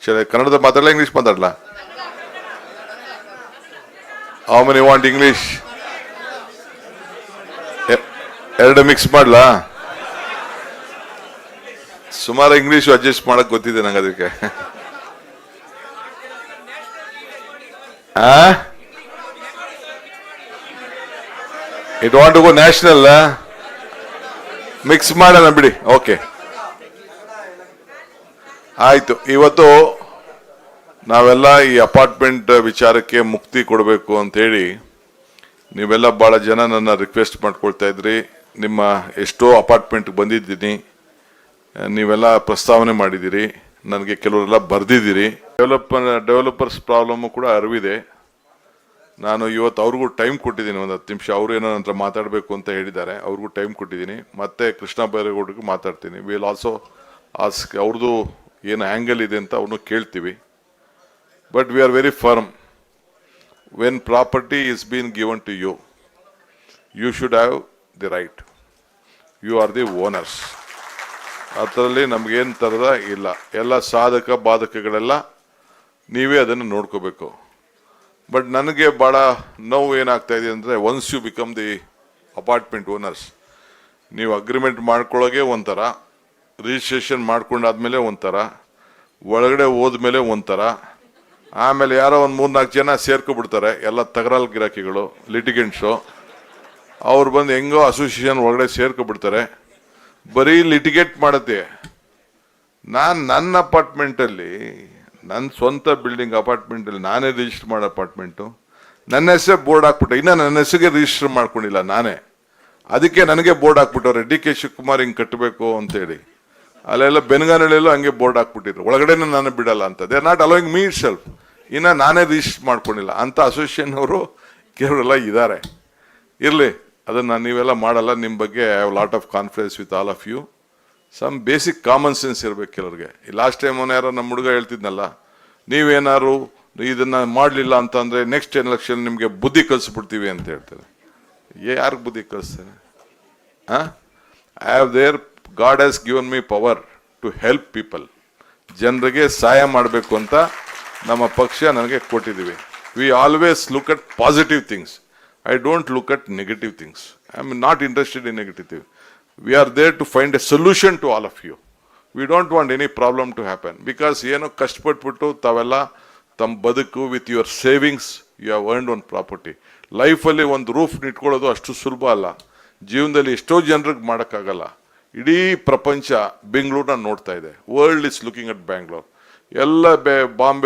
ಕನ್ನಡದ ಮಾತಾಡಲ್ಲ, ಇಂಗ್ಲೀಷ್ ಮಾತಾಡಲ್ಲ? How many want English? ಎರಡು ಮಿಕ್ಸ್ ಮಾಡ್ಲಾ? ಸುಮಾರು ಇಂಗ್ಲೀಷ್ ಅಡ್ಜಸ್ಟ್ ಮಾಡಕ್ ಗೊತ್ತಿದೆ ನಂಗೆ ಅದಕ್ಕೆ. It want to go national? Mix ಮಾಡೋಣ ಬಿಡಿ. ಓಕೆ, ಆಯ್ತು. ಇವತ್ತು ನಾವೆಲ್ಲ ಈ ಅಪಾರ್ಟ್ಮೆಂಟ್ ವಿಚಾರಕ್ಕೆ ಮುಕ್ತಿ ಕೊಡಬೇಕು ಅಂತ ಹೇಳಿ ನೀವೆಲ್ಲ ಬಹಳ ಜನ ನನ್ನ ರಿಕ್ವೆಸ್ಟ್ ಮಾಡ್ಕೊಳ್ತಾ ಇದ್ರಿ. ನಿಮ್ಮ ಎಷ್ಟೋ ಅಪಾರ್ಟ್ಮೆಂಟ್ಗೆ ಬಂದಿದ್ದೀನಿ, ನೀವೆಲ್ಲ ಪ್ರಸ್ತಾವನೆ ಮಾಡಿದ್ದೀರಿ, ನನಗೆ ಕೆಲವರೆಲ್ಲ ಬರೆದಿದ್ದೀರಿ. ಡೆವಲಪರ್ಸ್ ಪ್ರಾಬ್ಲಮ್ಮು ಕೂಡ ಅರಿವಿದೆ. ನಾನು ಇವತ್ತು ಅವ್ರಿಗೂ ಟೈಮ್ ಕೊಟ್ಟಿದ್ದೀನಿ, ಒಂದು 10 ನಿಮಿಷ. ಅವರು ಏನೋ ನಂತರ ಮಾತಾಡಬೇಕು ಅಂತ ಹೇಳಿದ್ದಾರೆ, ಅವ್ರಿಗೂ ಟೈಮ್ ಕೊಟ್ಟಿದ್ದೀನಿ. ಮತ್ತೆ ಕೃಷ್ಣ ಬೈರೇಗೌಡರಿಗೂ ಮಾತಾಡ್ತೀನಿ. ವಿಲ್ ಆಲ್ಸೋ ಆಸ್ಕ್ ಅವ್ರದ್ದು ಏನು ಆ್ಯಂಗಲ್ ಇದೆ ಅಂತ ಅವನು ಕೇಳ್ತೀವಿ. But we are very firm. When property is been given to you, you should have the right. You are the owners. ಅದರಲ್ಲಿ ನಮಗೇನು ಥರದ ಇಲ್ಲ. ಎಲ್ಲ ಸಾಧಕ ಬಾಧಕಗಳೆಲ್ಲ ನೀವೇ ಅದನ್ನು ನೋಡ್ಕೋಬೇಕು. ಬಟ್ ನನಗೆ ಭಾಳ ನೋವು ಏನಾಗ್ತಾ ಇದೆ ಅಂದರೆ, once you become the apartment owners, ನೀವು ಅಗ್ರಿಮೆಂಟ್ ಮಾಡ್ಕೊಳ್ಳೋಗೆ ಒಂಥರ, ರಿಜಿಸ್ಟ್ರೇಷನ್ ಮಾಡ್ಕೊಂಡಾದ್ಮೇಲೆ ಒಂಥರ, ಒಳಗಡೆ ಹೋದ್ಮೇಲೆ ಒಂಥರ, ಆಮೇಲೆ ಯಾರೋ ಒಂದು 3-4 ಜನ ಸೇರ್ಕೊಬಿಡ್ತಾರೆ, ಎಲ್ಲ ತಗರಾಲ್ ಗಿರಾಕಿಗಳು, ಲಿಟಿಗೆಂಟ್ಸು. ಅವ್ರು ಬಂದು ಹೆಂಗೋ ಅಸೋಸಿಯೇಷನ್ ಒಳಗಡೆ ಸೇರ್ಕೊಬಿಡ್ತಾರೆ, ಬರೀ ಲಿಟಿಗೇಟ್ ಮಾಡುತ್ತೆ. ನನ್ನ ಅಪಾರ್ಟ್ಮೆಂಟಲ್ಲಿ, ನನ್ನ ಸ್ವಂತ ಬಿಲ್ಡಿಂಗ್ ಅಪಾರ್ಟ್ಮೆಂಟಲ್ಲಿ ನಾನೇ ರಿಜಿಸ್ಟರ್ ಮಾಡೋ ಅಪಾರ್ಟ್ಮೆಂಟು, ನನ್ನ ಹೆಸರೇ ಬೋರ್ಡ್ ಹಾಕ್ಬಿಟ್ಟೆ. ಇನ್ನು ನನ್ನ ಹೆಸರಿಗೆ ರಿಜಿಸ್ಟರ್ ಮಾಡ್ಕೊಂಡಿಲ್ಲ ನಾನೇ. ಅದಕ್ಕೆ ನನಗೆ ಬೋರ್ಡ್ ಹಾಕ್ಬಿಟ್ಟವ್ರೆ, ಡಿ ಕೆ ಶಿವಕುಮಾರ್ ಹಿಂಗೆ ಕಟ್ಟಬೇಕು ಅಂತೇಳಿ. ಅಲ್ಲೆಲ್ಲ ಬೆನಗಾನಹಳ್ಳಿಯಲ್ಲೂ ಹಂಗೆ ಬೋರ್ಡ್ ಹಾಕ್ಬಿಟ್ಟಿದ್ರು, ಒಳಗಡೆನೇ ನಾನು ಬಿಡಲ್ಲ ಅಂತ. They are not allowing me it self. ಇನ್ನು ನಾನೇ ರಿಜಿಸ್ಟರ್ ಮಾಡ್ಕೊಂಡಿಲ್ಲ ಅಂತ ಅಸೋಸಿಯೇಷನ್ ಅವರು ಕೆಲವರೆಲ್ಲ ಇದ್ದಾರೆ. ಇರಲಿ, ಅದನ್ನು ನೀವೆಲ್ಲ ಮಾಡಲ್ಲ. ನಿಮ್ಮ ಬಗ್ಗೆ I have lot of confidence with all of you. Some basic common sense ಇರಬೇಕು ಕೆಲವ್ರಿಗೆ. ಲಾಸ್ಟ್ ಟೈಮ್ ಅವನು ಯಾರೋ ನಮ್ಮ ಹುಡುಗ ಹೇಳ್ತಿದ್ನಲ್ಲ, ನೀವೇನಾದ್ರು ಇದನ್ನ ಮಾಡಲಿಲ್ಲ ಅಂತಂದರೆ ನೆಕ್ಸ್ಟ್ ಎಲೆಕ್ಷನ್ ನಿಮಗೆ ಬುದ್ಧಿ ಕಲಿಸ್ಬಿಡ್ತೀವಿ ಅಂತ ಹೇಳ್ತಾರೆ. ಯಾರಿಗೆ ಬುದ್ಧಿ ಕಲಿಸ್ತೇನೆ? I have there, God has given me power to help people. ಜನರಿಗೆ ಸಹಾಯ ಮಾಡಬೇಕು ಅಂತ ನಮ್ಮ ಪಕ್ಷ ನನಗೆ ಕೊಟ್ಟಿದ್ದೀವಿ. We always look at positive things. I don't look at negative things. I am not interested in negative things. We are there to find a solution to all of you. We don't want any problem to happen. Because ಏನು ಕಷ್ಟಪಟ್ಬಿಟ್ಟು ತಾವೆಲ್ಲ ತಮ್ಮ ಬದುಕು with your savings you have earned one property. ಲೈಫಲ್ಲಿ ಒಂದು roof ಇಟ್ಕೊಳ್ಳೋದು ಅಷ್ಟು ಸುಲಭ ಅಲ್ಲ. ಜೀವನದಲ್ಲಿ ಎಷ್ಟೋ ಜನರಿಗೆ ಮಾಡೋಕ್ಕಾಗಲ್ಲ. ಇಡೀ ಪ್ರಪಂಚ ಬೆಂಗಳೂರನ್ನ ನೋಡ್ತಾ ಇದೆ. World is looking at Bangalore. ಎಲ್ಲ ಬಾಂಬೆ